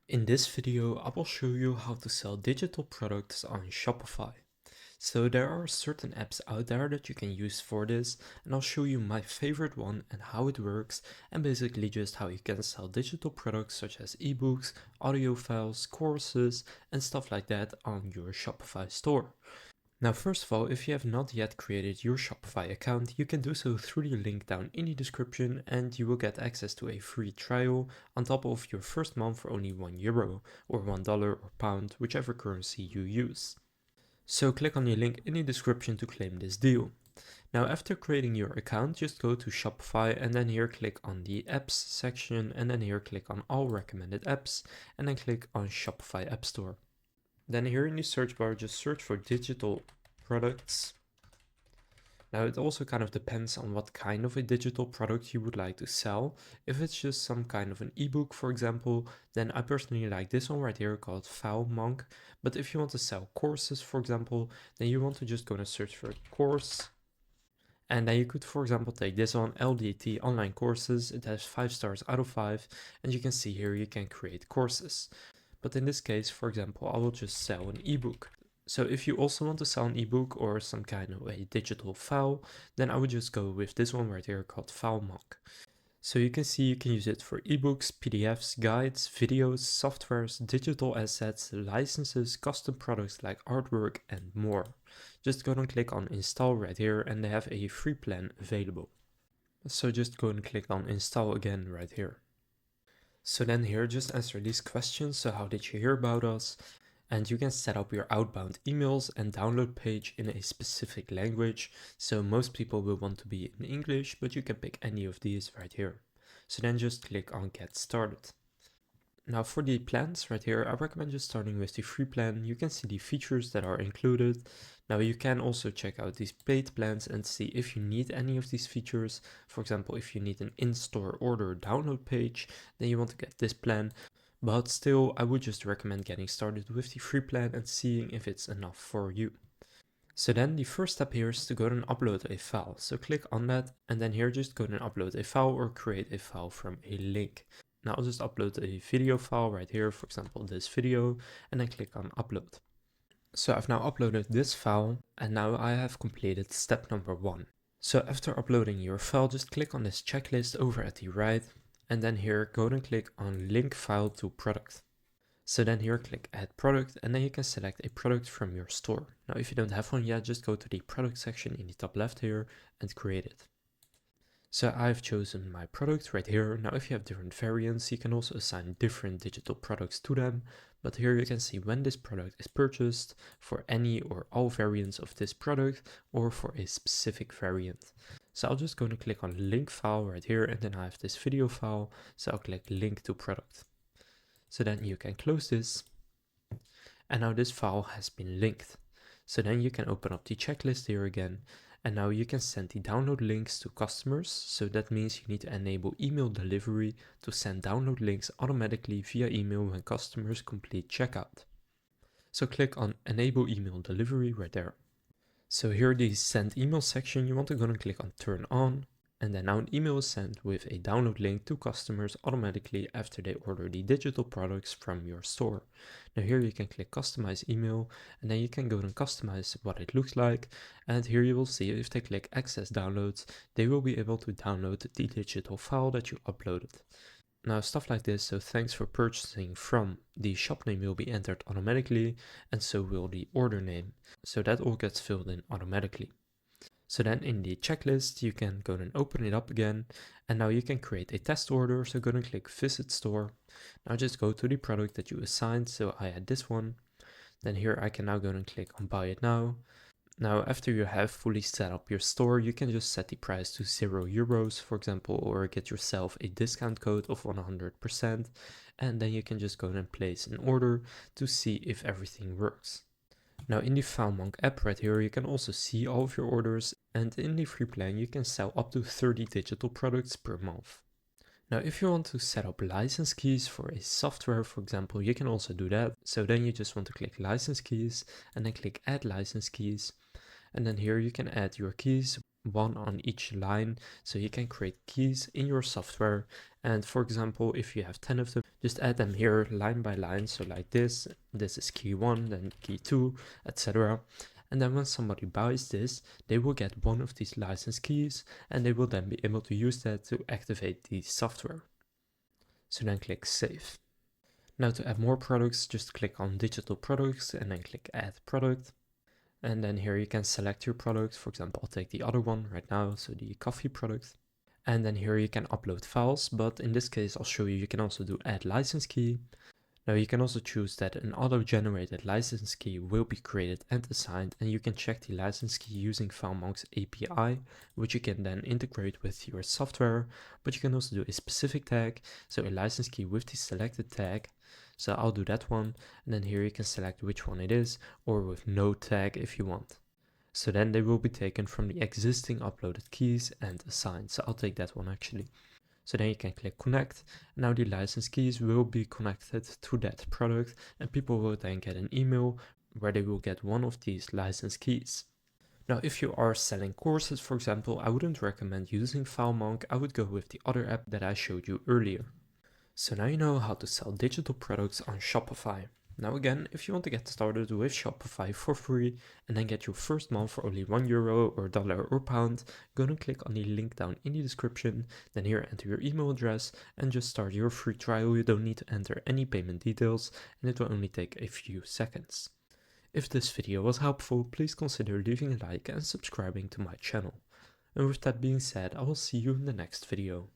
In this video, I will show you how to sell digital products on Shopify. So there are certain apps out there that you can use for this, and I'll show you my favorite one and how it works, and basically just how you can sell digital products such as ebooks, audio files, courses, and stuff like that on your Shopify store. Now, first of all, if you have not yet created your Shopify account, you can do so through the link down in the description, and you will get access to a free trial on top of your first month for only €1 or $1 or pound, whichever currency you use. So click on the link in the description to claim this deal. Now, after creating your account, just go to Shopify and then here click on the apps section, and then here click on all recommended apps, and then click on Shopify App Store. Then here in the search bar, just search for digital products. Now it also kind of depends on what kind of a digital product you would like to sell. If it's just some kind of an ebook, for example, then I personally like this one right here called File Monk. But if you want to sell courses, for example, then you want to just go and search for course. And then you could, for example, take this one, LDT Online Courses. It has 5 stars out of 5. And you can see here you can create courses. But in this case, for example, I will just sell an ebook. So if you also want to sell an ebook or some kind of a digital file, then I would just go with this one right here called FileMonk. So you can see you can use it for ebooks, PDFs, guides, videos, softwares, digital assets, licenses, custom products like artwork, and more. Just go and click on install right here, and they have a free plan available. So just go and click on install again right here. So then here, just answer these questions. So how did you hear about us? And you can set up your outbound emails and download page in a specific language. So most people will want to be in English, but you can pick any of these right here. So then just click on get started. Now for the plans right here, I recommend just starting with the free plan. You can see the features that are included. Now you can also check out these paid plans and see if you need any of these features. For example, if you need an in-store order download page, then you want to get this plan. But still, I would just recommend getting started with the free plan and seeing if it's enough for you. So then the first step here is to go and upload a file. So click on that, and then here just go and upload a file or create a file from a link. Now I'll just upload a video file right here, for example this video, and then click on upload. So I've now uploaded this file, and now I have completed step number 1. So after uploading your file, just click on this checklist over at the right, and then here go and click on link file to product. So then here click add product, and then you can select a product from your store. Now if you don't have one yet, just go to the product section in the top left here and create it. So I've chosen my product right here. Now if you have different variants, you can also assign different digital products to them. But here you can see when this product is purchased for any or all variants of this product or for a specific variant. So I'll just go and click on link file right here, and then I have this video file. So I'll click link to product. So then you can close this. And now this file has been linked. So then you can open up the checklist here again. And now you can send the download links to customers. So that means you need to enable email delivery to send download links automatically via email when customers complete checkout. So click on enable email delivery right there. So here the send email section, you want to go and click on turn on. And then now an email is sent with a download link to customers automatically after they order the digital products from your store. Now here you can click customize email, and then you can go and customize what it looks like. And here you will see if they click access downloads, they will be able to download the digital file that you uploaded. Now stuff like this, so thanks for purchasing from, the shop name will be entered automatically, and so will the order name. So that all gets filled in automatically. So then in the checklist, you can go and open it up again, and now you can create a test order. So go and click visit store. Now just go to the product that you assigned. So I had this one. Then here I can now go and click on buy it now. Now after you have fully set up your store, you can just set the price to €0, for example, or get yourself a discount code of 100%. And then you can just go and place an order to see if everything works. Now in the FileMonk app right here, you can also see all of your orders, and in the free plan you can sell up to 30 digital products per month. Now if you want to set up license keys for a software, for example, you can also do that. So then you just want to click license keys and then click add license keys. And then here you can add your keys, one on each line, so you can create keys in your software. And for example, if you have 10 of them, Just add them here line by line, so like this is key 1, then key 2, etc. And then when somebody buys this, they will get one of these license keys, and they will then be able to use that to activate the software. So then click Save. Now to add more products, just click on Digital Products and then click Add Product. And then here you can select your product. For example, I'll take the other one right now, so the coffee product. And then here you can upload files, but in this case I'll show you can also do Add License Key. Now you can also choose that an auto-generated license key will be created and assigned, and you can check the license key using FileMonk's API, which you can then integrate with your software, but you can also do a specific tag, so a license key with the selected tag. So I'll do that one, and then here you can select which one it is, or with no tag if you want. So then they will be taken from the existing uploaded keys and assigned, so I'll take that one actually. So then you can click connect. Now the license keys will be connected to that product, and people will then get an email where they will get one of these license keys. Now if you are selling courses, for example, I wouldn't recommend using FileMonk. I would go with the other app that I showed you earlier. So now you know how to sell digital products on Shopify. Now again, if you want to get started with Shopify for free and then get your first month for only €1 or dollar or pound, go and click on the link down in the description, then here enter your email address and just start your free trial. You don't need to enter any payment details and it will only take a few seconds. If this video was helpful, please consider leaving a like and subscribing to my channel. And with that being said, I will see you in the next video.